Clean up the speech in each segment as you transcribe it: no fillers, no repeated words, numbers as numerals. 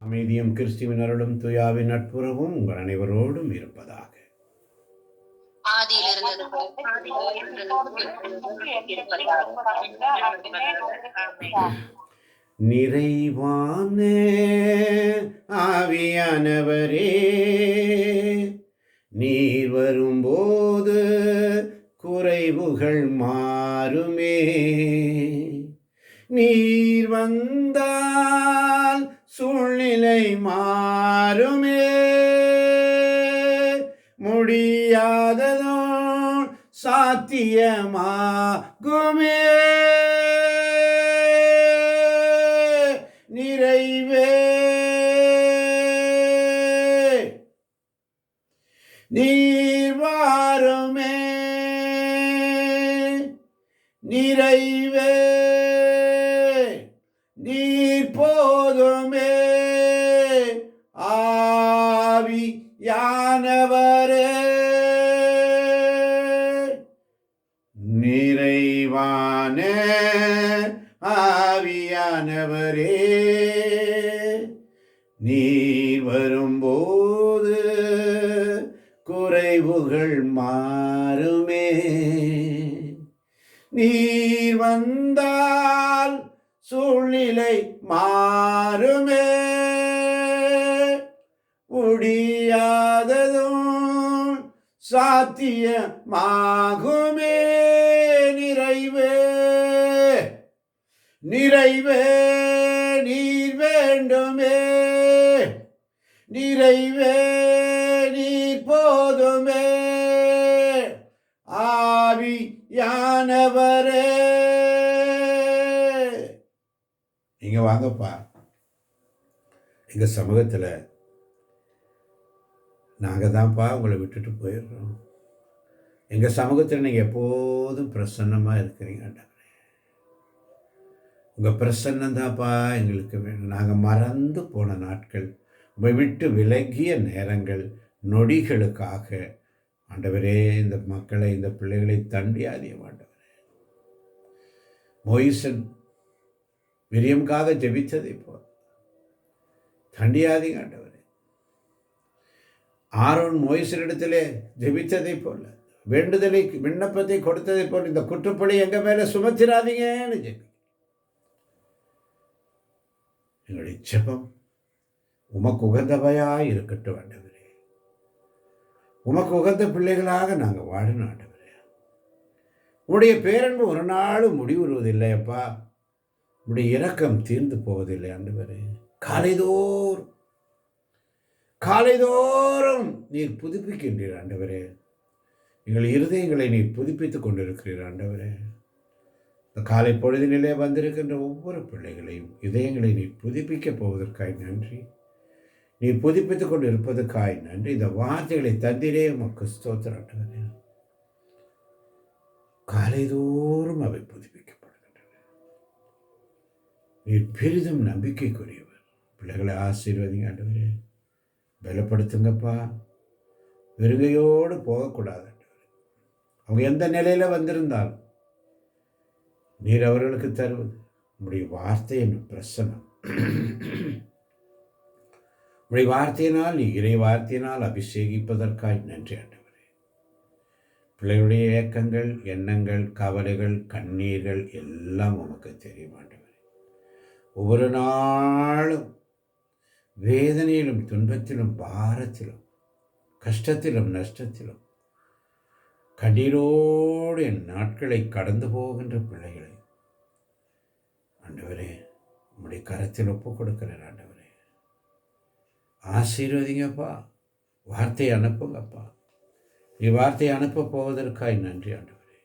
அமைதியும் கிறிஸ்துவின் அருளும் தூயாவின் நட்புறவும் உங்கள் அனைவரோடும் இருப்பதாக. நிறைவான ஆவியானவரே, நீர் வரும்போது குறைவுகள் மாறுமே. நீர் வந்தால் சூழ்நிலை மாறுமே. முடியாததும் சாத்தியமாகுமே. நிறைவே நீர் வாருமே. நிறைவே நீர் போதுமே. ஆவியானவரே, நிறைவான ஆவியானவரே, நீர் வரும்போது குறைவுகள் மாறுமே. நீர் வந்தால் சூழ்நிலை மாறுமே. முடியாததும் சாத்தியமாகுமே. நிறைவே நிறைவே நீர் வேண்டுமே. நிறைவே நீர் போதுமே. ஆவியானவரே, நீங்க வாங்கப்பா. எங்க சமூகத்துல நாங்க தான்ப்பா உங்களை விட்டுட்டு போயிடுறோம். எங்க சமூகத்தில் நீங்க எப்போதும் பிரசன்னமா இருக்கிறீங்க. உங்க பிரசன்னம் தான்ப்பா எங்களுக்கு வேணும். நாங்க மறந்து போன நாட்கள், உங்களை விட்டு விலகிய நேரங்கள், நொடிகளுக்காக ஆண்டவரே இந்த மக்களை, இந்த பிள்ளைகளை தண்டியாதீங்க ஆண்டவரே. மோயிசன் மிரியம்காக ஜெபித்ததை போல் தண்டியாதீங்க ஆண்டவரே. ஆரோன் மோயிசனிடத்திலே ஜெபித்ததை போல, வேண்டுதலை விண்ணப்பத்தை கொடுத்ததை போல் இந்த குற்றப்படி எங்க மேல சுமத்திராதீங்கன்னு ஜெபி. எங்களுடைய ஜெபம் உமக்கு உகந்தவையாய் இருக்கட்டும் ஆண்டவரே. உமக்கு உகந்த பிள்ளைகளாக நாங்கள் வாழணும் ஆண்டவரே. உடைய பேரன்பு ஒரு நாளும் முடிவுறுவதில்லை அப்பா. உடைய இரக்கம் தீர்ந்து போவதில்லை ஆண்டவரே. காலைதோறும் நீர் புதுப்பிக்கின்றீர் ஆண்டவரே. எங்கள் இருதயங்களை நீர் புதுப்பித்துக் கொண்டிருக்கிறீர் ஆண்டவரே. இந்த காலை பொழுதினிலே வந்திருக்கின்ற ஒவ்வொரு பிள்ளைகளையும் இதயங்களை நீர் புதுப்பிக்கப் போவதற்காய் நன்றி. நீர் புதுப்பித்துக் கொண்டு இருப்பதற்காய் நன்றி. இந்த வார்த்தைகளை தந்திரே உமக்கு ஸ்தோத்திரம் ஆண்டவரே. காலைதோறும் அவை புதுப்பிக்கப்படுகின்றன. நீர் பெரிதும் நம்பிக்கைக்குரியவர். பிள்ளைகளை ஆசீர்வதிங்க ஆண்டவரே. பலப்படுத்துங்கப்பா. வெறுங்கையோடு போகக்கூடாது. அவங்க எந்த நிலையில வந்திருந்தாலும் நீர் அவர்களுக்கு தருவது உங்களுடைய வார்த்தையின் பிரசனம். உங்களுடைய வார்த்தையினால், நீ இறை வார்த்தையினால் அபிஷேகிப்பதற்காய் நன்றி ஆண்டவரே. பிள்ளைகளுடைய ஏக்கங்கள், எண்ணங்கள், கவலைகள், கண்ணீர்கள் எல்லாம் உமக்கு தெரியும் ஆண்டவரே. ஒவ்வொரு நாளும் வேதனையிலும், துன்பத்திலும், பாரத்திலும், கஷ்டத்திலும், நஷ்டத்திலும், கண்ணீரோடு என் நாட்களை கடந்து போகின்ற பிள்ளைகளை ஆண்டவரே உம்முடைய கரத்தில் ஒப்புக் கொடுக்கிறேன் ஆண்டவரே. ஆசீர்வதிங்கப்பா. வார்த்தையை அனுப்புங்கப்பா. நீ வார்த்தையை அனுப்ப போவதற்காய் நன்றி ஆண்டவரே.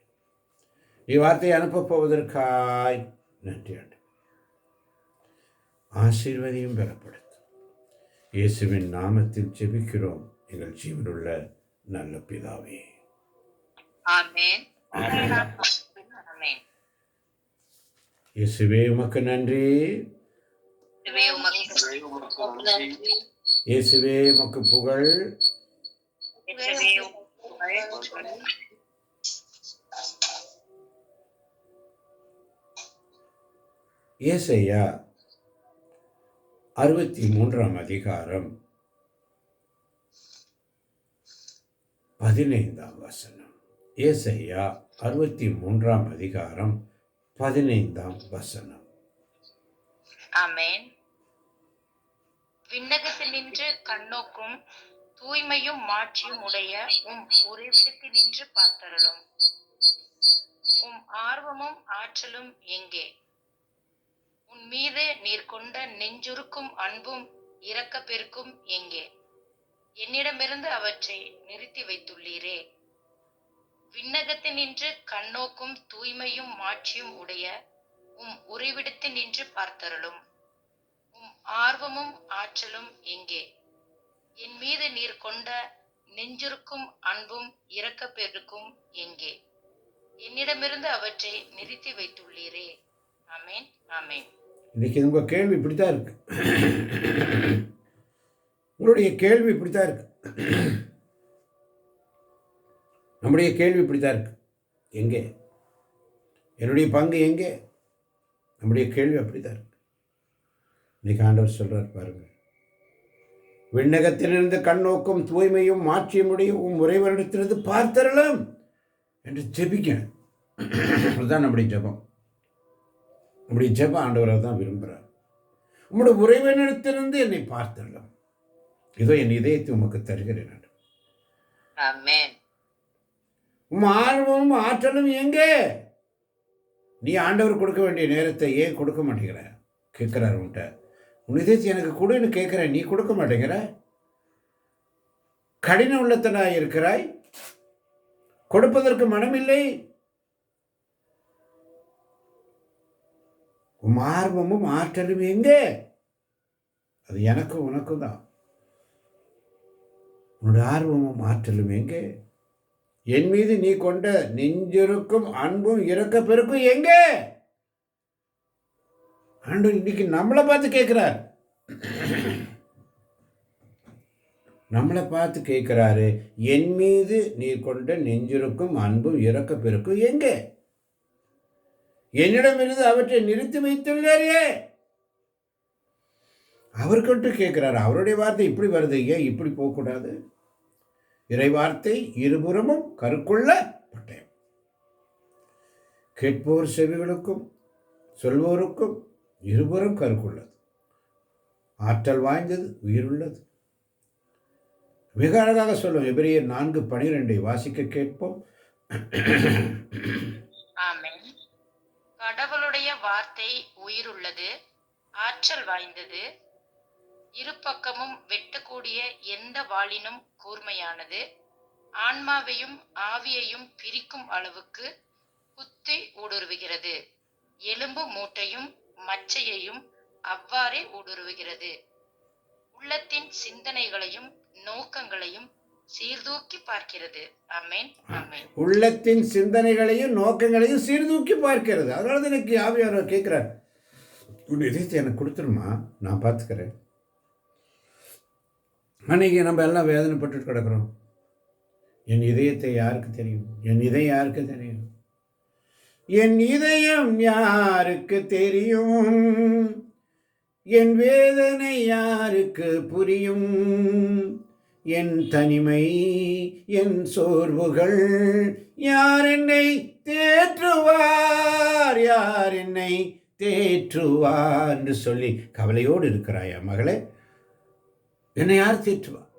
நீ வார்த்தையை அனுப்ப போவதற்காய் நன்றி ஆண்டவரே. ஆசீர்வதியும் பெறப்படுத்தும். இயேசுவின் நாமத்தில் ஜெபிக்கிறோம் எங்கள் ஜீவனுள்ள நல்ல பிதாவே. ஆமென். இயேசுவே உமக்கு நன்றி. இயேசுவே உமக்கு புகழ். ஏசாயா 63ஆம் அதிகாரம் 15ஆம் வசனம். ஏசாயா 63ஆம் அதிகாரம் 15ஆம் வசனம். ஆமென். விண்ணகத்தினின்று கண்ணோக்கும் தூய்மையும் மாட்சியும் உடைய உம் உறைவிடத்தினின்று பார்த்தருளும். உம் ஆர்வமும் ஆற்றலும் எங்கே? உன் மீது நீர் கொண்ட நெஞ்சுருக்கும் அன்பும் இரக்கப் பெருக்கும் எங்கே? என்னிடமிருந்து அவற்றை நிறுத்தி வைத்துள்ளீரே. விண்ணகத்தினின்று கண்ணோக்கும் தூய்மையும் மாட்சியும் உடைய உம் உறைவிடத்தினின்று பார்த்தருளும். உம் ஆர்வமும் ஆற்றலும் எங்கே? என் மீது நீர் கொண்ட நெஞ்சுருக்கும் அன்பும் இரக்கப் பெருக்கும் எங்கே? என்னிடமிருந்து அவற்றை நிறுத்தி வைத்துள்ளீரே. ஆமென், ஆமென். இன்னைக்கு உங்கள் கேள்வி இப்படித்தான் இருக்கு. உங்களுடைய கேள்வி இப்படித்தான் இருக்கு. நம்முடைய கேள்வி இப்படித்தான் இருக்கு. எங்கே என்னுடைய பங்கு? எங்கே? நம்முடைய கேள்வி அப்படித்தான் இருக்கு. இன்னைக்கு ஆண்டவர் சொல்றார் பாருங்க, விண்ணகத்திலிருந்து கண்ணோக்கும் தூய்மையும் மாட்சியுமுடைய உம் உறைவரிடத்திலிருந்து பார்த்தரலாம் என்று ஜெபிக்க. அதுதான் நம்முடைய ஜெபம். நம்முடைய ஜெபம் ஆண்டவரை தான் விரும்புகிறார். உம்முடைய உறைவரிடத்திலிருந்து என்னை பார்த்தரலாம். இதோ என் இதயத்தை உமக்கு தருகிறேன். ஆமென். உம் ஆர்வமும் ஆற்றலும் எங்கே? நீ ஆண்டவர் கொடுக்க வேண்டிய நேரத்தை ஏன் கொடுக்க மாட்டேங்கிற? கேட்கிறார் உன்கிட்ட. உன் இதயத்தை எனக்கு கொடுன்னு கேட்கிற, நீ கொடுக்க மாட்டேங்கிற. கடின உள்ளத்தனாய் இருக்கிறாய், கொடுப்பதற்கு மனமில்லை. உம் ஆர்வமும் ஆற்றலும் எங்கே? அது எனக்கும் உனக்கும் தான். உன்னுடைய ஆர்வமும் ஆற்றலும் எங்கே? என் மீது நீ கொண்ட நெஞ்சிருக்கும் அன்பும் இரக்க பெருக்கும் எங்கே? ஆண்டவர் இன்னைக்கு நம்மளை பார்த்து கேட்கிறார். நம்மளை பார்த்து கேட்கிறாரு, என் மீது நீ கொண்ட நெஞ்சிருக்கும் அன்பும் இரக்க பெருக்கும் எங்கே? என்னிடமிருந்து அவற்றை நிறுத்தி வைத்துள்ளாரே. அவர்கிட்ட கேட்கிறார். அவருடைய வார்த்தை இப்படி வருது, ஏன் இப்படி போகக்கூடாது? இறை வார்த்தை இருபுறமும் கருக்குள்ள பட்டயம். கேட்போர் செவிகளுக்கும் சொல்வோருக்கும் இருபுறம் கருக்குள்ளது, ஆற்றல் வாய்ந்தது, உயிருள்ளது. மிக அழகாக சொல்லும். எபிரேயர் 4:12 வாசிக்க கேட்போம். ஆமென். கடவுளுடைய வார்த்தை உயிருள்ளது, ஆற்றல் வாய்ந்தது, இரு பக்கமும் வெட்டக்கூடிய எந்த வாளினும் கூர்மையானது, ஆன்மாவையும் ஆவியையும் பிரிக்கும் அளவுக்கு குத்தி ஊடுருவுகிறது, எலும்பு மூட்டையும் மச்சையையும் அவ்வாறே ஊடுருவுகிறது, உள்ளத்தின் சிந்தனைகளையும் நோக்கங்களையும் சீர்தூக்கி பார்க்கிறது. ஆமென், ஆமென். உள்ளத்தின் சிந்தனைகளையும் நோக்கங்களையும் சீர்தூக்கி பார்க்கிறது. அதனால தான் எனக்கு ஆவியானவர் கேட்கிறார், உன் இதயத்தை எனக்கு கொடுத்துருமா, நான் பார்த்துக்கிறேன். அன்னைக்கு நம்ம எல்லாம் வேதனைப்பட்டு கிடக்கிறோம். என் இதயத்தை யாருக்கு தெரியும்? என் இதயம் யாருக்கு தெரியும்? என் இதயம் யாருக்கு தெரியும்? என் வேதனை யாருக்கு புரியும்? என் தனிமை, என் சோர்வுகள் யார் என்னை தேற்றுவார்? யார் என்னை தேற்றுவார் என்று சொல்லி கவலையோடு இருக்கிறாயா மகளே? என்னை யார் தேற்றுவார்?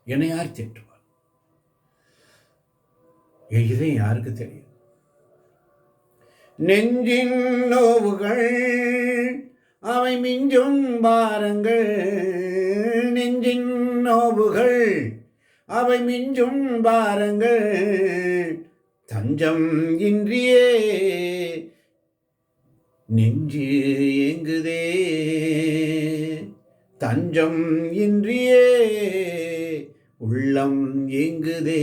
என்னை யார் தேற்றுவார்? என் இதயம் யாருக்கு தெரியும்? நெஞ்சின் நோவுகள் அவை மிஞ்சும் பாரங்கள், நெஞ்சின் நோவுகள் அவை மிஞ்சும் பாரங்கள், தஞ்சம் இன்றியே நெஞ்சு ஏங்குதே, தஞ்சம் இன்றியே உள்ளம் ஏங்குதே.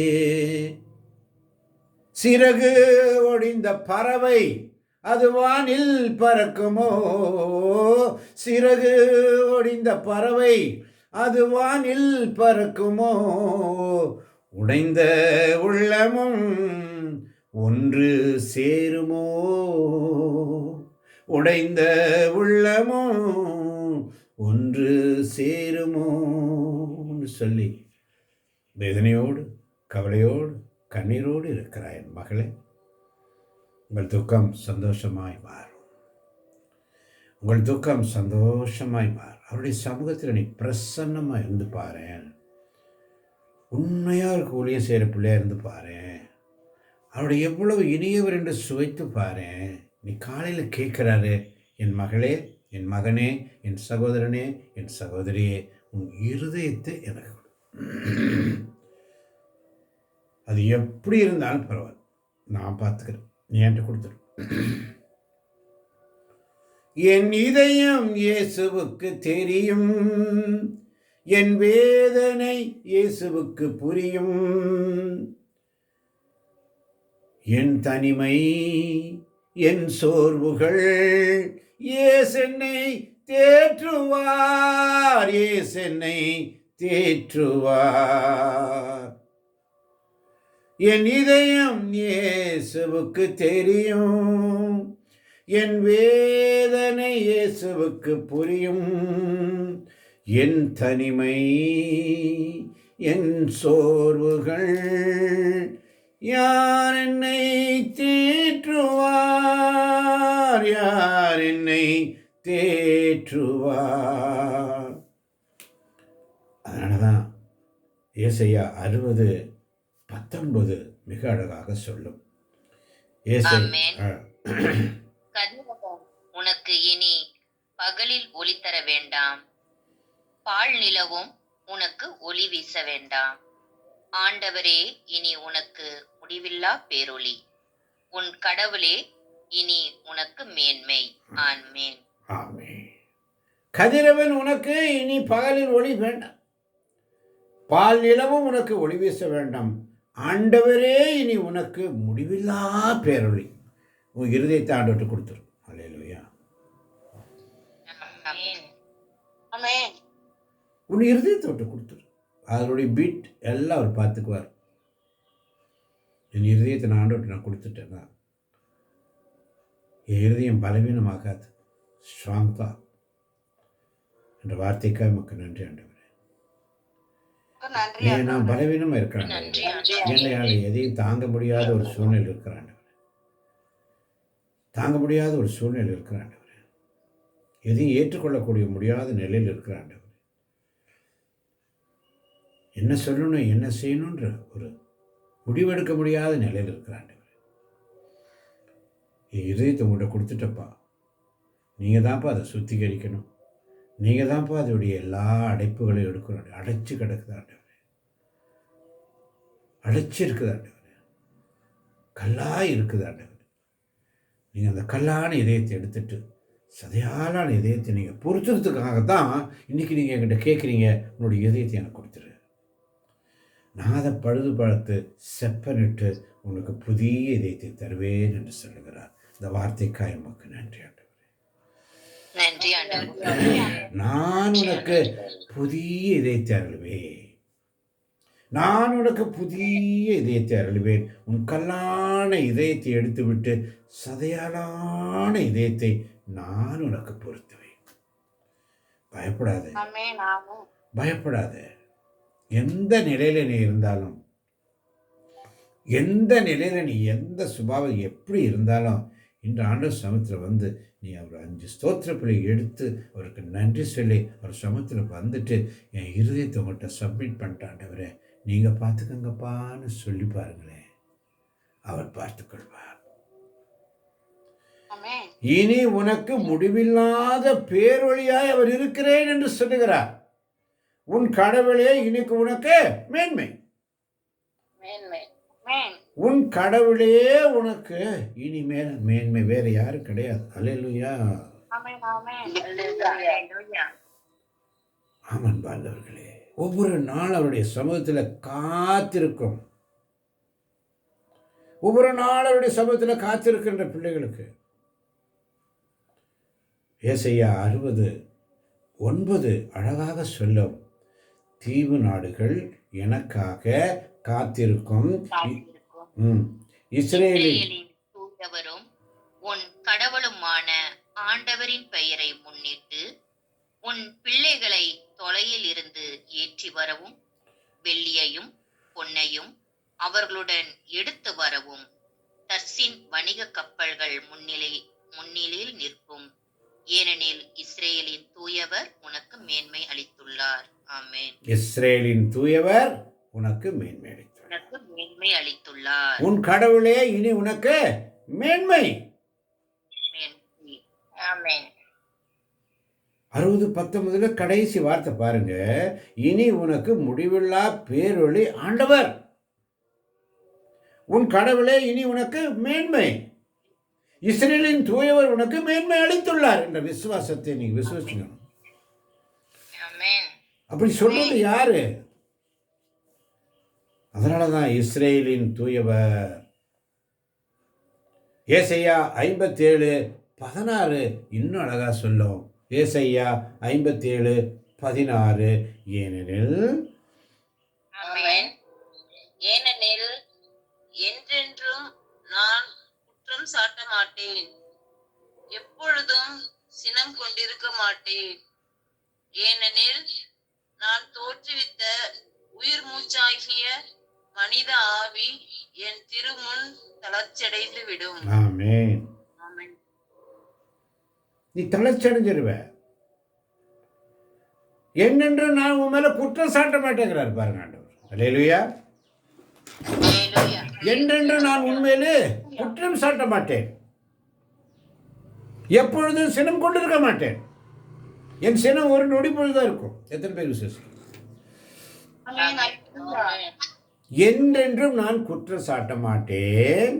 சிறகு ஒடிந்த பறவை அது வானில் பறக்குமோ? சிறகு ஒடிந்த பறவை அது வானில் பறக்குமோ? உடைந்த உள்ளமும் ஒன்று சேருமோ? உடைந்த உள்ளமோ ஒன்று சேருமோன்னு சொல்லி வேதனையோடு கவலையோடு கண்ணீரோடு இருக்கிறாய் என் மகளே. உங்கள் துக்கம் சந்தோஷமாய் மாறும். உங்கள் துக்கம் சந்தோஷமாய் மாறும். அவருடைய சமூகத்தில் நீ பிரசன்னமாக இருந்து பாரு. உண்மையாக ஒரு ஊழியம் செய்கிற பிள்ளையாக இருந்து பாரு. அவருடைய எவ்வளவு இனியவர் என்று சுவைத்து பாரு. நீ காலையில் கேட்குறாரு, என் மகளே, என் மகனே, என் சகோதரனே, என் சகோதரியே, உன் இருதயத்தை எனக்கு கொடு. அது எப்படி இருந்தாலும் பரவாயில்ல, நான் பார்த்துக்கிறேன், நீ என்கிட்ட கொடுத்துரு. என் இதயம் இயேசுவுக்கு தெரியும், என் வேதனை இயேசுவுக்கு புரியும், என் தனிமை என் சோர்வுகள் இயேசென்னை தேற்றுவார், இயேசென்னை தேற்றுவார். என் இதயம் இயேசுவுக்கு தெரியும், என் வேதனை இயேசுவுக்கு புரியும், என் தனிமை என் சோர்வுகள் யார் என்னை தேற்றுவார், யார் என்னை தேற்றுவார். அதனால தான் ஏசாயா 60:19 மிக அழகாக சொல்லும். உனக்கு இனி பகலில் ஒளி தர வேண்டாம், பால் நிலவும் உனக்கு ஒளி வீச வேண்டாம். ஆண்டவரே இனி உனக்கு முடிவில்லா பேரொளி, உன் கடவுளே இனி உனக்கு மேன்மை. ஆமென். ஆமென். கதிரவன் உனக்கு இனி பகலில் ஒளி வேண்டாம், பால் நிலவும் உனக்கு ஒளி வீச வேண்டாம். ஆண்டவரே இனி உனக்கு முடிவில்லா பேரொளி. உன் இருதயத்தை ஆண்டவர்கிட்ட கொடுத்துரு. அல்லேலூயா. உன் இருதயத்தை விட்டு கொடுத்துரு. அதனுடைய பீட் எல்லாம் அவர் பார்த்துக்குவார். என் இருதயத்தை நான் ஆண்டவர்கிட்ட நான் கொடுத்துட்டேன்னா என் இருதயம் பலவீனமாகாது, ஸ்ட்ராங் தான் என்ற வார்த்தைக்காக நமக்கு நன்றி ஆண்டவரே. நான் பலவீனமாக இருக்கிறேன், என்னையால் எதையும் தாங்க முடியாத ஒரு சூழ்நிலை இருக்கிறான், தாங்க முடியாத ஒரு சூழ்நிலை இருக்கிறான், எதையும் ஏற்றுக்கொள்ளக்கூடிய முடியாத நிலையில் இருக்கிறான். என்ன சொல்லணும் என்ன செய்யணுன்ற ஒரு முடிவெடுக்க முடியாத நிலையில் இருக்கிறான். என் இதயத்தை உங்கள்கிட்ட கொடுத்துட்டப்பா, நீங்கள் தான்ப்பா அதை சுத்திகரிக்கணும், நீங்கள் தான்ப்பா அதோடைய எல்லா அடைப்புகளையும் எடுக்கணும். அடைச்சி கிடக்குதாண்டவர், அடைச்சி இருக்குதாண்டவர், கல்லாக இருக்குதாண்டவர். நீங்கள் அந்த கல்லான இதயத்தை எடுத்துட்டு சதையாலான இதயத்தை நீங்கள் பொறுத்துறதுக்காகத்தான் இன்றைக்கி நீங்கள் என்கிட்ட கேட்குறீங்க, உன்னுடைய இதயத்தை எனக்கு கொடுத்துரு, நான் அதை பழுது பார்த்து செப்பனிட்டு உனக்கு புதிய இதயத்தை தருவேன் என்று சொல்லுகிறார். இந்த வார்த்தைக்காய் நமக்கு நன்றி ஆண்டவரே. நான் உனக்கு புதிய இதயத்தை அருள்வேன், நான் உனக்கு புதிய இதயத்தை அருள்வேன். உன் கல்லான இதயத்தை எடுத்துவிட்டு சதையாலான இதயத்தை நான் உனக்கு பொருத்துவேன். பயப்படாத, பயப்படாத. எந்த நிலையில நீ இருந்தாலும், எந்த நிலையில நீ எந்த சுபாவம் எப்படி இருந்தாலும், இன்று ஆண்டவர் சமூகத்தில் வந்து நீ அவர் 5 ஸ்தோத்திர பிள்ளை எடுத்து அவருக்கு நன்றி சொல்லி அவர் சமூகத்தில் வந்துட்டு என் இருதயத்தை உங்கள்கிட்ட சப்மிட் பண்ணிட்டாண்டவரே, நீங்கள் பார்த்துக்கங்கப்பான்னு சொல்லி பாருங்களேன், அவர் பார்த்துக்கொள்வார். இனி உனக்கு முடிவில்லாத பேரொழியாய் அவர் இருக்கிறேன் என்று சொல்லுகிறார். உன் கடவுளே இன்னைக்கு உனக்கு மேன்மை, உன் கடவுளே உனக்கு இனி மேன்மை, வேற யாரும் கிடையாது. அல்லேலூயா. ஆமன் பாண்டவர்களே, ஒவ்வொரு நாள் அவருடைய சமூகத்தில் காத்திருக்கும், ஒவ்வொரு நாள் அவருடைய சமூகத்தில் காத்திருக்கின்ற பிள்ளைகளுக்கு ஏசாயா 60:9 அழகாக சொல்லும். தீவு நாடுகள் எனக்காக காத்திருக்கும், இஸ்ரேலின் தூயவரும் உன் கடவுளுமான ஆண்டவரின் பெயரை முன்னிட்டு உன் பிள்ளைகளை தொலையில் இருந்து ஏற்றி வரவும் வெள்ளியையும் பொன்னையும் அவர்களுடன் எடுத்து வரவும் தர்சின் வணிக கப்பல்கள் முன்னிலையில் நிற்கும். ஏனெனில் இஸ்ரேலின் தூயவர் உனக்கு மேன்மை அளித்துள்ளார். ஆமென். இஸ்ரேலின் தூயவர் உனக்கு மேன்மை அளித்துள்ளார். உன் கடவுளே இனி உனக்கு மேன்மை. ஆமென். 60:19 கடைசி வார்த்தை பாருங்க. இனி உனக்கு முடிவில்லா பேரொளி ஆண்டவர். உன் கடவுளே இனி உனக்கு மேன்மை. இஸ்ரேலின் தூயவர் உனக்கு மேன்மை அளித்துள்ளார் என்ற விசுவாசத்தை நீங்க விசுவாசிக்கணும். அப்படி சொல்றது யாரு? அதனாலதான் இஸ்ரேலின் தூயவர். ஏசாயா 57:16 இன்னும் அழகா சொல்லும். ஏசாயா 57:16 ஏனெனில் என்றென்றும் நான் குற்றம் சாட்ட மாட்டேன், எப்பொழுதும் சினம் கொண்டிருக்க மாட்டேன். ஏனெனில் நான் தோற்றுவித்த உயிர் மூச்சாகிய மனித ஆவி என் திருமுன் தளர்ச்சியடைந்து விடும். ஆமென். நீ தளர்ச்சியடைஞ்சிருவ. என்னென்று நான் உன் மேல குற்றம் சாட்ட மாட்டேங்கிறார் பாருங்க ஆண்டவர். அல்லேலூயா. என்றென்று நான் உண்மையிலே குற்றம் சாட்ட மாட்டேன், எப்பொழுதும் சினம் கொண்டிருக்க மாட்டேன். என் சினம் ஒரு நொடி பொழுதுதான் இருக்கும். எத்தனை பேர் விசுவாசி? என்றென்றும் நான் குற்றம் சாட்ட மாட்டேன்,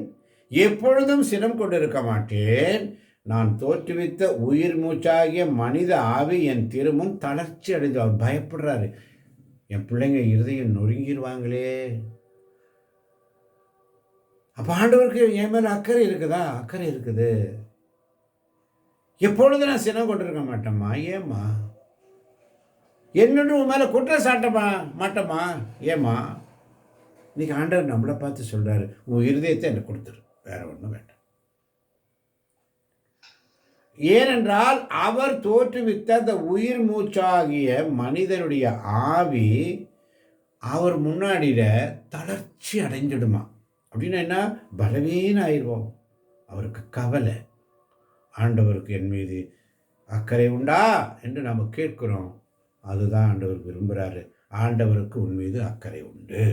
எப்பொழுதும் சினம் கொண்டிருக்க மாட்டேன். நான் தோற்றுவித்த உயிர் மூச்சாகிய மனித ஆவி என் திருமுன் தளர்ச்சி அடைந்து. அவர் பயப்படுறாரு, என் பிள்ளைங்க இருதயம் நொறுங்கிடுவாங்களே. அப்ப ஆண்டவருக்கு என் மேல அக்கறை இருக்குதா? அக்கறை இருக்குது. எப்பொழுது நான் சினம் கொண்டிருக்க மாட்டேம்மா. ஏம்மா? என்னென்று உன் மேல குற்றம் சாட்டமா மாட்டேம்மா. ஏம்மா? இன்னைக்கு ஆண்டவர் நம்மளை பார்த்து சொல்றாரு, உன் இருதயத்தை எனக்கு கொடுத்துரு, வேற ஒன்றும் வேண்டாம். ஏனென்றால் அவர் தோற்றுவித்த அந்த உயிர் மூச்சாகிய மனிதனுடைய ஆவி அவர் முன்னாடியில தளர்ச்சி அடைஞ்சிடுமா. அப்படின்னா என்ன? பலவீனம் ஆயிடுவோம். அவருக்கு கவலை. ஆண்டவருக்கு என் மீது அக்கறை உண்டா என்று நாம் கேட்கிறோம். அதுதான் ஆண்டவர் விரும்புகிறாரு. ஆண்டவருக்கு உன் மீது அக்கறை உண்டு.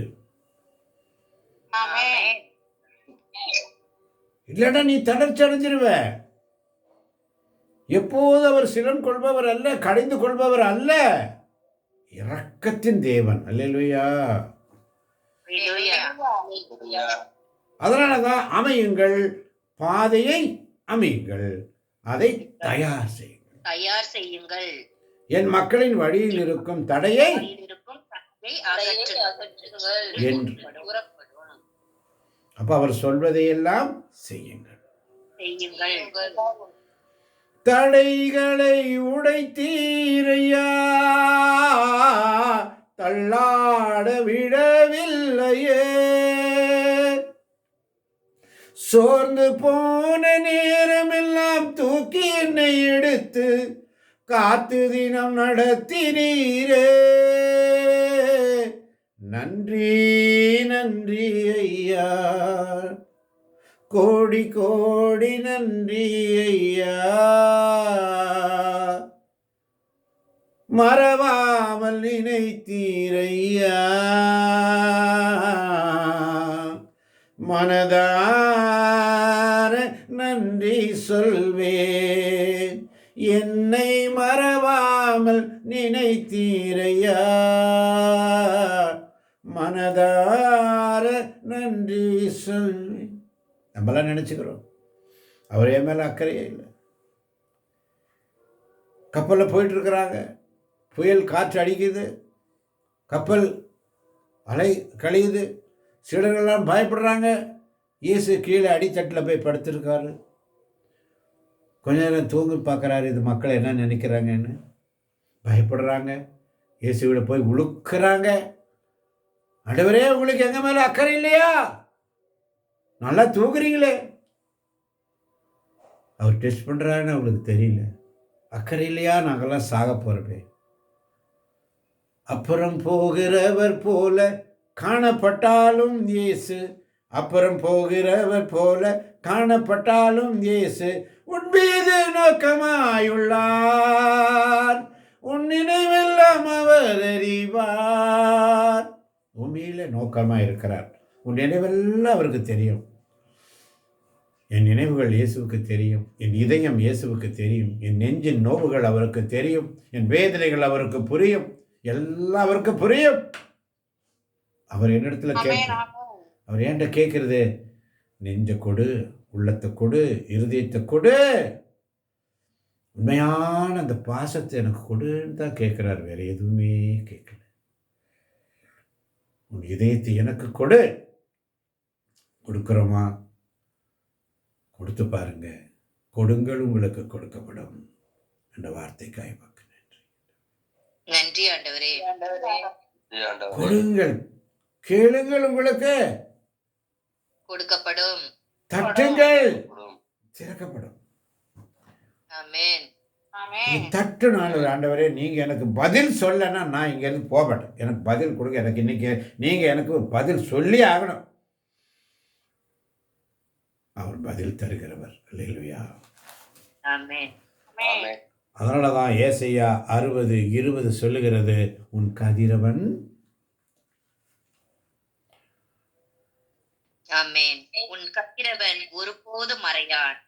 இல்லைன்னா நீ தளர்ச்சி அடைஞ்சிருவ. எப்போது அவர் சினம் கொள்பவர் அல்ல, கடிந்து கொள்பவர் அல்ல, இரக்கத்தின் தேவன். அல்லேலூயா. அதனாலதான் அமையுங்கள், பாதையை அமையுங்கள், அதை தயார் செய்யுங்கள். என் மக்களின் வழியில் இருக்கும் தடையை என்று. அப்ப அவர் சொல்வதையெல்லாம் செய்யுங்கள். தடைகளை உடைத்தீரையா, தள்ளாட விடவில்லையே. சோர்ந்து போன நேரமெல்லாம் தூக்கி என்னை எடுத்து காத்து தினம் நடத்தினீரே. நன்றி நன்றி ஐயா, கோடி கோடி நன்றி ஐயா. மறவாமல் நினைத்தீரையா, மனதார நன்றி சொல்வேன். என்னை மறவாமல் நினைத்தீரையா, மனதார நன்றி சொல்வேன். நம்மளாம் நினைச்சுக்கிறோம் அவர் என் மேல அக்கறையே இல்லை. கப்பலில் போயிட்டு இருக்கிறாங்க, புயல் காற்று அடிக்குது, கப்பல் அலை கழியுது, சீடர்கள்லாம் பயப்படுறாங்க. இயேசு கீழே அடித்தட்டில் போய் படுத்திருக்காரு. கொஞ்ச நேரம் தூங்கி பார்க்குறாரு, இது மக்கள் என்ன நினைக்கிறாங்கன்னு பயப்படுறாங்க. இயேசுவிட போய் உழுக்கிறாங்க. ஆண்டவரே, உங்களுக்கு எங்க மேல அக்கறை இல்லையா? நல்லா தூங்குறீங்களே. அவர் டெஸ்ட் பண்ணுறாருன்னு அவங்களுக்கு தெரியல. அக்கறை இல்லையா நாங்கள்லாம் சாக போகிறப்பே. அப்புறம் போகிறவர் போல காணப்பட்டாலும் இயேசு, அப்புறம் போகிறவர் போல காணப்பட்டாலும் இயேசு உன் மீது நோக்கமாயுள்ளார், உன் நினைவெல்லாம் அவர் அறிவார். உண்மையில நோக்கமாக இருக்கிறார். உன் நினைவெல்லாம் அவருக்கு தெரியும். என் நினைவுகள் இயேசுவுக்கு தெரியும், என் இதயம் இயேசுவுக்கு தெரியும், என் நெஞ்சின் நோவுகள் அவருக்கு தெரியும், என் வேதனைகள் அவருக்கு புரியும், எல்லாம் அவருக்கு புரியும். அவர் என்னிடத்துல அவர் ஏன்ட்ட கேட்கறது? நெஞ்ச கொடு, உள்ளத்தை கொடு, இருதயத்தை கொடு, உண்மையான அந்த பாசத்தை எனக்கு கொடுன்னு தான் கேட்கிறார். வேற எதுவுமே கேட்கல. உன் இதயத்தை எனக்கு கொடு. கொடுக்கிறோமா? கொடுத்து பாருங்க. கொடுங்கள், உங்களுக்கு கொடுக்கப்படும் என்ற வார்த்தைக்காய் நன்றி. நன்றி ஆண்டவரே. கொடுங்கள், கேளுங்கள், உங்களுக்கு கொடுக்கப்படும், தட்டுங்கள், திறக்கப்படும். ஆமென். தட்டு நாள் ஆண்டவரே, நீங்க எனக்கு பதில் சொல்லனா நான் இங்க இருந்து போகமாட்டேன். எனக்கு பதில் கொடுங்க. எனக்கு இன்னைக்கு நீங்க எனக்கு ஒரு பதில் சொல்லி ஆகணும். அவர் பதில் தருகிறவர். அல்லேலூயா. ஆமென். அதனால தான் ஏசாயா 60:20 சொல்லுகிறது, உன் கதிரவன் ஆமென். உன் கதிரவன் ஒருபோதும் மறையான்,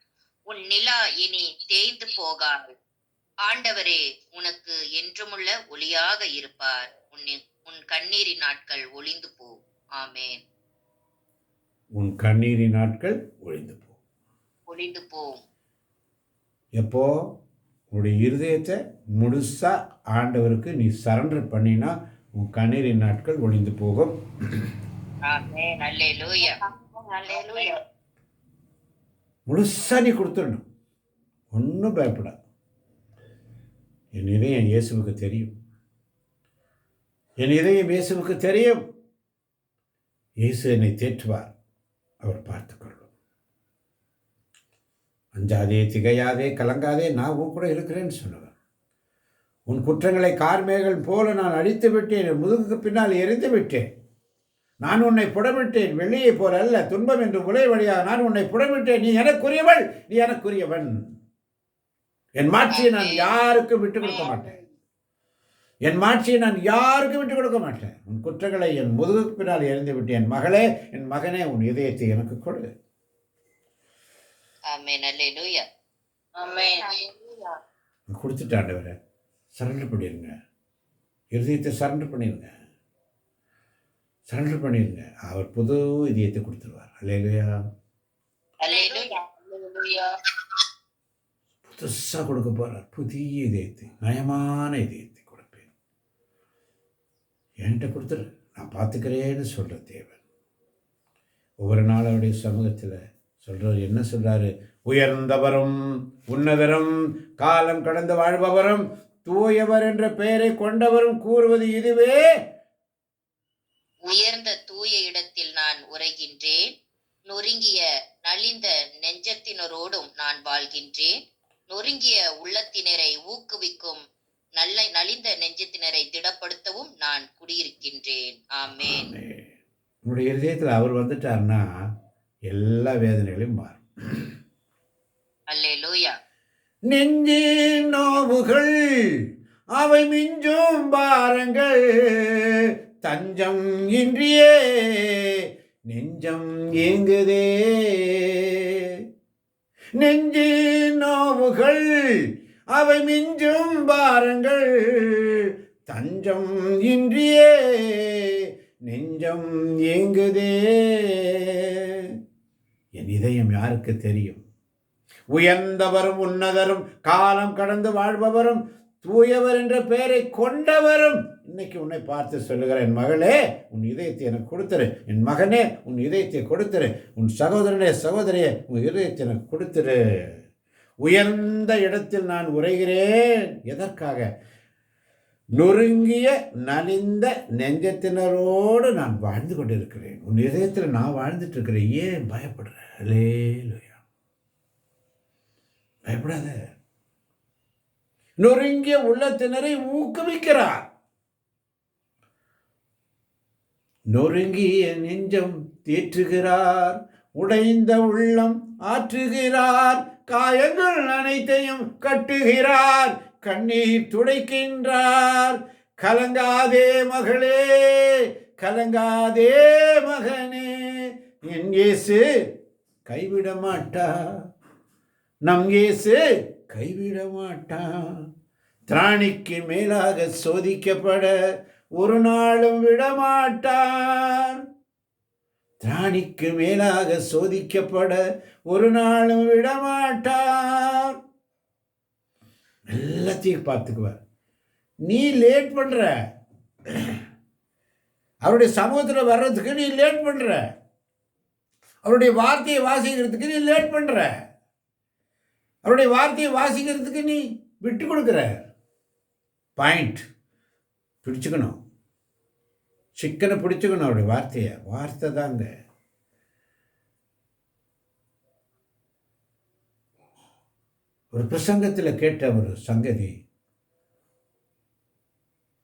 உன் நிலா இனி தேய்ந்து போகாது. ஆண்டவரே உனக்கு என்றுமுள்ள ஒளியாக இருப்பார். உன் கண்ணீரின் நாட்கள் ஒளிந்து போ. ஆமென். உன் கண்ணீரின் நாட்கள் ஒளிந்து போ. எப்போ? உன்னுடைய இருதயத்தை முழுசா ஆண்டவருக்கு நீ சரண்டர் பண்ணினா உன் கண்ணீரின் நாட்கள் ஒளிந்து போகும். ஆமென். அல்லேலூயா. அல்லேலூயா. முழுசா நீ கொடுத்துடணும். ஒன்றும் பயப்பட. என் இதயம் இயேசுவுக்கு தெரியும். என் இதயம் இயேசுவுக்கு தெரியும். இயேசு என்னை தேற்றுவார். அவர் பார்த்துக்கொள்ளும். அஞ்சாதே, திகையாதே, கலங்காதே, நான் உன் கூட இருக்கிறேன்னு சொன்னவர். உன் குற்றங்களை கார்மேகல் போல நான் அழித்து விட்டேன், என் முதுகுக்கு பின்னால் எரிந்து விட்டேன். நான் உன்னை புடமிட்டேன், வெள்ளியை போல அல்ல, துன்பம் என்று முளை வழியாக நான் உன்னை புடமிட்டேன். நீ எனக்குரியவள், நீ எனக்குரியவன். என் மாட்சியை நான் யாருக்கும் விட்டுக் கொடுக்க மாட்டேன். என் மாட்சியை நான் யாருக்கும் விட்டுக் கொடுக்க மாட்டேன். உன் குற்றங்களை என் முதுகுக்கு பின்னால் எரிந்து விட்டேன். என் மகளே, என் மகனே, உன் இதயத்தை எனக்கு கொடு. ஆமென். அல்லேலூயா. ஆமென். கொடுத்துட்டாண்டவரை சரண்டர் பண்ணிடுங்க. இருதயத்தை சரண்டர் பண்ணிடுங்க. சரண்டர் பண்ணிடுங்க. அவர் புது இதயத்தை கொடுத்துருவார். அல்லேலூயா. அல்லேலூயா. அல்லேலூயா. புதுசாக கொடுக்க போறார். புதிய இதயத்தை, நயமான இதயத்தை கொடுப்பேன். என்கிட்ட கொடுத்துரு, நான் பார்த்துக்கிறேன்னு சொல்ற தேவன். ஒவ்வொரு நாள் அவருடைய சமூகத்தில் சொல்றாரு. என்ன சொல்றாரு? உயர்ந்தவரும் உன்னதரும் காலம் கடந்து வாழ்பவரும் தூயவர் என்ற பெயரை கொண்டவரும் கூறுவது இதுவே. உயர்ந்த தூய இடத்தில் நான் உரைகின்றேன், நொறுங்கிய நலிந்த நெஞ்சத்தினரோடும் நான் வாழ்கின்றேன். நொறுங்கிய உள்ளத்தினரை ஊக்குவிக்கும், நலிந்த நெஞ்சத்தினரை திடப்படுத்தவும் நான் குடியிருக்கின்றேன். ஆமென். உன்னுடைய இதயத்தில் அவர் வந்துட்டார்னா எல்லா வேதனைகளையும் மாறும். அல்லேலூயா. நெஞ்சின் நோவுகள் அவை மிஞ்சும் பாரங்கள், தஞ்சம் இன்றியே நெஞ்சம் ஏங்குதே. நெஞ்சின் நோவுகள் அவை மிஞ்சும் பாரங்கள், தஞ்சம் இன்றியே நெஞ்சம் ஏங்குதே. என் இதயம் யாருக்கு தெரியும்? உயர்ந்தவரும் உன்னதரும் காலம் கடந்து வாழ்பவரும் தூயவர் என்ற பெயரை கொண்டவரும். இன்னைக்கு உன்னை பார்த்து சொல்லுகிற, என் மகளே உன் இதயத்தை எனக்கு கொடுத்துரு, என் மகனே உன் இதயத்தை கொடுத்துரு, உன் சகோதரனே சகோதரியே உன் இதயத்தை எனக்கு கொடுத்துரு. உயர்ந்த இடத்தில் நான் உரைகிறேன். எதற்காக? நொறுங்கிய நலிந்த நெஞ்சத்தினரோடு நான் வாழ்ந்து கொண்டிருக்கிறேன். உன் இதயத்தில் நான் வாழ்ந்துட்டு இருக்கிறேன். ஏன் பயப்படுற? அல்லேலூயா. பயப்படாத. நொறுங்கிய உள்ளத்தினரை ஊக்குவிக்கிறார். நொறுங்கிய நெஞ்சம் தேற்றுகிறார், உடைந்த உள்ளம் ஆற்றுகிறார், காயங்கள் அனைத்தையும் கட்டுகிறார், கண்ணீர் துடைக்கின்றார். கலங்காதே மகளே, கலங்காதே மகனே, என் இயேசு கைவிட மாட்டா, நம் இயேசு கைவிட மாட்டா. திராணிக்கு மேலாக சோதிக்கப்பட ஒரு நாளும் விடமாட்டார். திராணிக்கு மேலாக சோதிக்கப்பட ஒரு நாளும் விடமாட்டார். எல்லாத்தையும் பார்த்துக்குவார். நீ லேட் பண்ற, அவருடைய சமூகத்தில் வர்றதுக்கு நீ லேட் பண்ற, அவருடைய வார்த்தையை வாசிக்கிறதுக்கு நீ லேட் பண்ற, அவருடைய வார்த்தையை வாசிக்கிறதுக்கு நீ விட்டு கொடுக்குற. பாயிண்ட் பிடிச்சுக்கணும், சிக்கனை பிடிச்சுக்கணும். அவருடைய வார்த்தையை, வார்த்தை தாங்க. ஒரு பிரசங்கத்தில் கேட்ட ஒரு சங்கதி,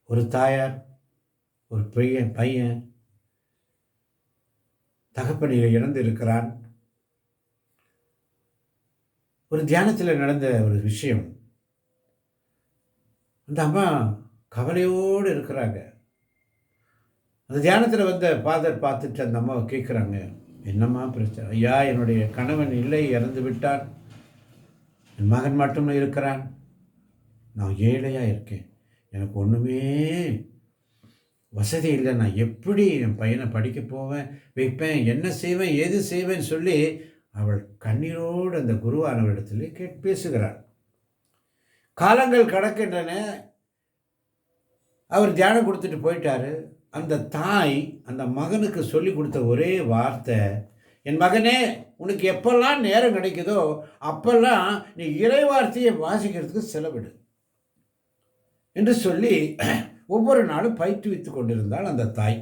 ஒரு தாயார் ஒரு பையன் தகப்பனில் இறந்து இருக்கிறான். ஒரு தியானத்தில் நடந்த ஒரு விஷயம். அந்த அம்மா கவலையோடு இருக்கிறாங்க. அந்த தியானத்தில் வந்த ஃபாதர் பார்த்துட்டு அந்த அம்மாவை கேட்குறாங்க, என்னம்மா பிரச்சனை? ஐயா, என்னுடைய கணவன் இல்லை, இறந்து விட்டான், என் மகன் மட்டும் இருக்கிறான், நான் ஏழையாக இருக்கேன், எனக்கு ஒன்றுமே வசதி இல்லை, நான் எப்படி என் பையனை படிக்க போவேன், வைப்பேன், என்ன செய்வேன், ஏது செய்வேன்னு சொல்லி அவள் கண்ணீரோடு அந்த குருவானவரிடத்தில் பேசுகிறாள். காலங்கள் கடக்கின்றன. அவர் தியானம் கொடுத்துட்டு போயிட்டாரு. அந்த தாய் அந்த மகனுக்கு சொல்லி கொடுத்த ஒரே வார்த்தை, என் மகனே, உனக்கு எப்பெல்லாம் நேரம் கிடைக்குதோ அப்பெல்லாம் நீ இறை வார்த்தையை வாசிக்கிறதுக்கு செலவிடு என்று சொல்லி ஒவ்வொரு நாளும் பயிற்றுவித்து கொண்டிருந்தாள் அந்த தாய்.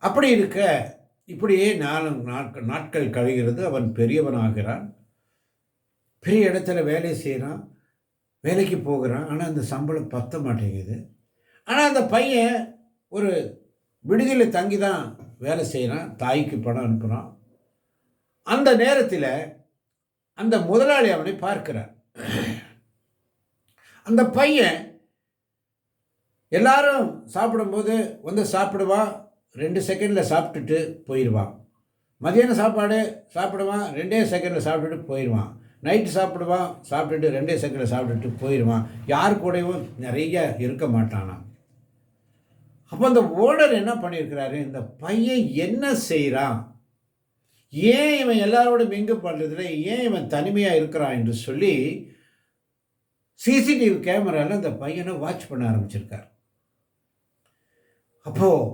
அப்படி இருக்க இப்படியே நாட்கள் கழிகிறது. அவன் பெரியவனாகிறான், பெரிய இடத்துல வேலை செய்கிறான், வேலைக்கு போகிறான். ஆனால் அந்த சம்பளம் பத்த மாட்டேங்குது. ஆனால் அந்த பையன் ஒரு விடுதியில் தங்கி தான் வேலை செய்கிறான், தாய்க்கு பணம் அனுப்புகிறான். அந்த நேரத்தில் அந்த முதலாளி அவனை பார்க்கிறார். அந்த பையன் எல்லாரும் சாப்பிடும்போது வந்து சாப்பிடுவான், 2 செகண்டில் சாப்பிட்டுட்டு போயிடுவான். மதியானம் சாப்பாடு சாப்பிடுவான், 2 செகண்டில் சாப்பிட்டுட்டு போயிடுவான். நைட்டு சாப்பிடுவான், சாப்பிட்டுட்டு 2 செகண்டில் சாப்பிட்டுட்டு போயிடுவான். யார் கூடவும் நிறைய இருக்க மாட்டானான். அப்போ அந்த ஓனர் என்ன பண்ணியிருக்கிறாரு, இந்த பையன் என்ன செய்கிறான், ஏன் இவன் எல்லாரோட மிங்கு பண்ணுறதுல ஏன் இவன் தனிமையாக இருக்கிறான் என்று சொல்லி சிசிடிவி கேமராவில் அந்த பையனை வாட்ச் பண்ண ஆரம்பிச்சிருக்கார். அப்போது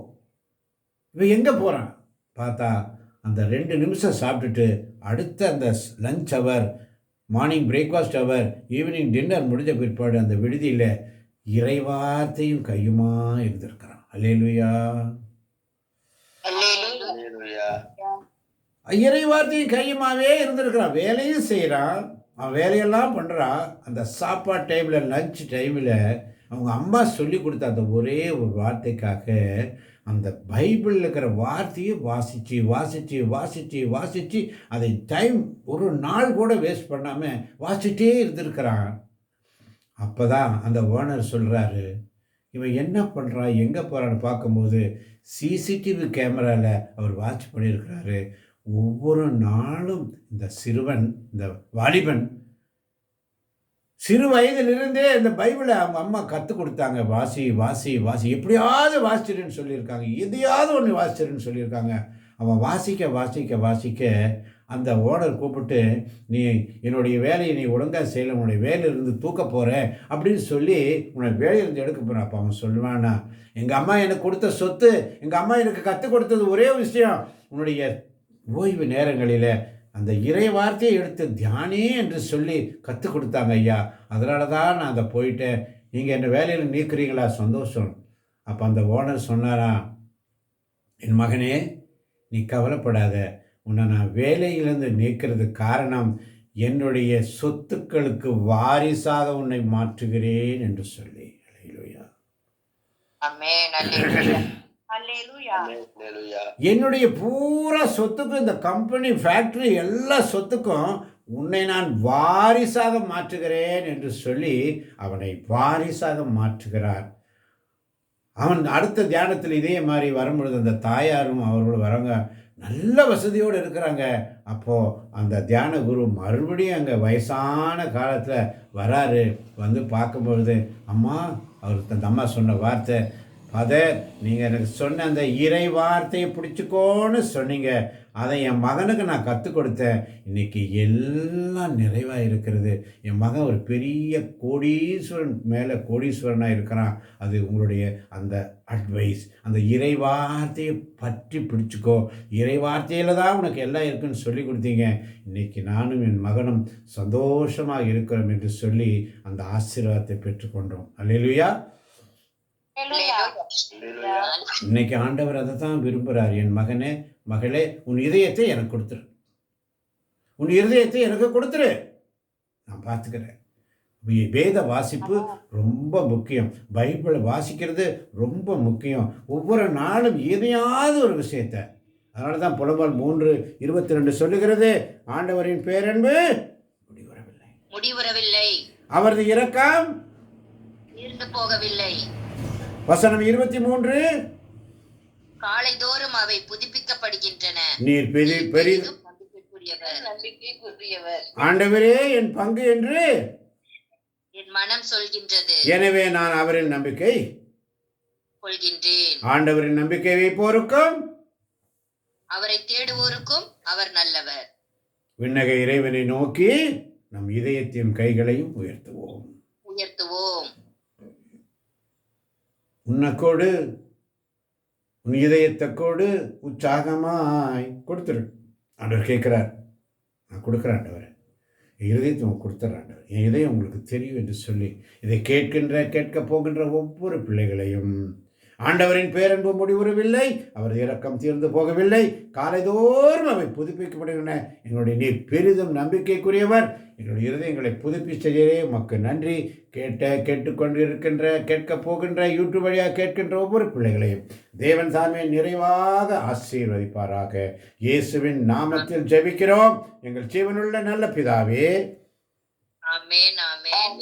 இவன் எங்கே போகிறான் பார்த்தா, அந்த 2 நிமிஷம் சாப்பிட்டுட்டு அடுத்த அந்த லஞ்ச் அவர், மார்னிங் பிரேக்ஃபாஸ்ட் அவர், ஈவினிங் டின்னர் முடிஞ்ச பிற்பாடு அந்த விடுதியில் இறைவார்த்தையும் கையுமா இருந்திருக்கிறான். அல்லேலூயா, இறைவார்த்தையும் கையுமாவே இருந்திருக்கிறான். வேலையும் செய்கிறான், அவன் வேலையெல்லாம் பண்ணுறான். அந்த சாப்பாடு டைமில், லஞ்ச் டைமில் அவங்க அம்மா சொல்லி கொடுத்த அந்த ஒரே ஒரு வார்த்தைக்காக அந்த பைபிளில் இருக்கிற வார்த்தையை வாசித்து வாசித்து வாசித்து வாசித்து அதை டைம் ஒரு நாள் கூட வேஸ்ட் பண்ணாமல் வாசிட்டே இருந்திருக்கிறான். அப்போ தான் அந்த ஓனர் சொல்கிறாரு, இவன் என்ன பண்ணுறான், எங்கே போகிறான்னு பார்க்கும்போது சிசிடிவி கேமராவில் அவர் வாட்ச் பண்ணியிருக்கிறாரு. ஒவ்வொரு நாளும் இந்த சிறுவன், இந்த வாலிபன் சிறு வயதிலிருந்தே இந்த பைபிளை அவங்க அம்மா கற்றுக் கொடுத்தாங்க. வாசி வாசி வாசி, எப்படியாவது வாசிச்சிருன்னு சொல்லியிருக்காங்க, எதையாவது ஒன்று வாசிச்சிருன்னு சொல்லியிருக்காங்க. அவன் வாசிக்க வாசிக்க வாசிக்க அந்த ஓனர் கூப்பிட்டு, நீ என்னுடைய வேலையை நீ ஒழுங்காக செய்யலை, உன்னுடைய வேலையிலிருந்து தூக்க போகிற அப்படின்னு சொல்லி உன்னை வேலையிலிருந்து எடுக்க போகிறான். அப்போ அவன் சொல்லுவானா, எங்கள் அம்மா எனக்கு கொடுத்த சொத்து, எங்கள் அம்மா எனக்கு கற்றுக் கொடுத்தது ஒரே விஷயம், உன்னுடைய ஓய்வு நேரங்களில் அந்த இறை வார்த்தையை எடுத்து தியானே என்று சொல்லி கற்றுக் கொடுத்தாங்க ஐயா, அதனால தான் நான் அதை போயிட்டேன், நீங்கள் என்ன வேலையில் நீக்கிறீங்களா, சந்தோஷம். அப்போ அந்த ஓனர் சொன்னாரா, என் மகனே, நீ கவலைப்படாத, உன்னை நான் வேலையிலேருந்து நீக்கிறதுக்கு காரணம் என்னுடைய சொத்துக்களுக்கு வாரிசாக உன்னை மாற்றுகிறேன் என்று சொல்லி. அல்லேலூயா. ஆமென். அல்லேலூயா. அல்லேலூயா. Hallelujah. என்னுடைய பூரா சொத்துக்கும், இந்த கம்பெனி, ஃபேக்டரி, எல்லா சொத்துக்கும் உன்னை நான் வாரிசாக மாற்றுகிறேன் என்று சொல்லி அவனை வாரிசாக மாற்றுகிறார். அவன் அடுத்த தியானத்தில் இதே மாதிரி வரும்பொழுது அந்த தாயாரும் அவர்களும் வரவங்க நல்ல வசதியோடு இருக்கிறாங்க. அப்போது அந்த தியான குரு மறுபடியும் அங்கே வயசான காலத்தில் வராரு. வந்து பார்க்கும்பொழுது, அம்மா, அவருக்கு அந்த அம்மா சொன்ன வார்த்தை, ஃபாதர், நீங்கள் எனக்கு சொன்ன அந்த இறை வார்த்தையை பிடிச்சிக்கோன்னு சொன்னீங்க. அதை என் மகனுக்கு நான் கற்றுக் கொடுத்தேன். இன்றைக்கி எல்லாம் நிறைவாக இருக்கிறது. என் மகன் ஒரு பெரிய கோடீஸ்வரன் மேலே கோடீஸ்வரனாக இருக்கிறான். அது உங்களுடைய அந்த அட்வைஸ், அந்த இறை வார்த்தையை பற்றி பிடிச்சிக்கோ. இறை வார்த்தையில் தான் உனக்கு எல்லாம் இருக்குன்னு சொல்லி கொடுத்தீங்க. இன்றைக்கி நானும் என் மகனும் சந்தோஷமாக இருக்கிறோம் என்று சொல்லி அந்த ஆசீர்வாதத்தை பெற்றுக்கொண்டோம். அல்லேலூயா. Hallelujah. இன்னைக்கு ஆண்டவர் அதை தான் விரும்புகிறார். என் மகனே, மகளே, உன் இதயத்தை எனக்கு கொடுத்துரு. உன் இருதயத்தை எனக்கு கொடுத்துரு, நான் பார்த்துக்கிறேன். வேத வாசிப்பு ரொம்ப முக்கியம். பைபிளை வாசிக்கிறது ரொம்ப முக்கியம். ஒவ்வொரு நாளும் எதையாவது ஒரு விஷயத்தை. அதனால தான் புலம்பல் 3:22 சொல்லுகிறது, ஆண்டவரின் பேரன்பு முடிவுறவில்லை, அவரது இரக்கம் இருந்து போகவில்லை. வசனம் 23, காலைதோறும் அவை புதுப்பிக்கப்படுகின்றன. நீர் பெரிதும் நம்பிக்கைக்குரியவர். ஆண்டவரே என் பங்கு என்று என் மனம் சொல்கின்றது. எனவே நான் அவரின் நம்பிக்கை கொள்கின்றேன். ஆண்டவரின் நம்பிக்கை வைப்போருக்கும் அவரை தேடுவோருக்கும் அவர் நல்லவர். விண்ணக இறைவனை நோக்கி நம் இதயத்தையும் கைகளையும் உயர்த்துவோம். உன்னக்கோடு உன் இதயத்தக்கோடு உற்சாகமாய் கொடுத்துரு. ஆண்டவர் கேட்குறார், நான் கொடுக்குறேன் ஆண்டவர், என் இதயத்தை உங்களுக்கு கொடுத்துட்றேன் ஆண்டவர், என் இதயம் உங்களுக்கு தெரியும் என்று சொல்லி இதை கேட்க போகின்ற ஒவ்வொரு பிள்ளைகளையும் ஆண்டவரின் பேரன்பு முடிவுறவில்லை, அவர் இரக்கம் தீர்ந்து போகவில்லை, காலைதோறும் அவை புதுப்பிக்கப்படுகின்றன. எங்களுடைய நீர் பெரிதும் நம்பிக்கைக்குரியவர். எங்களுடைய இருதயங்களை புதுப்பிச்சதே உமக்கு நன்றி. கேட்க போகின்ற யூடியூப் வழியாக கேட்கின்ற ஒவ்வொரு பிள்ளைகளையும் தேவன் தாமே நிறைவாக ஆசீர்வதிப்பாராக. இயேசுவின் நாமத்தில் ஜெபிக்கிறோம் எங்கள் ஜீவனுள்ள நல்ல பிதாவே. ஆமென். ஆமென்.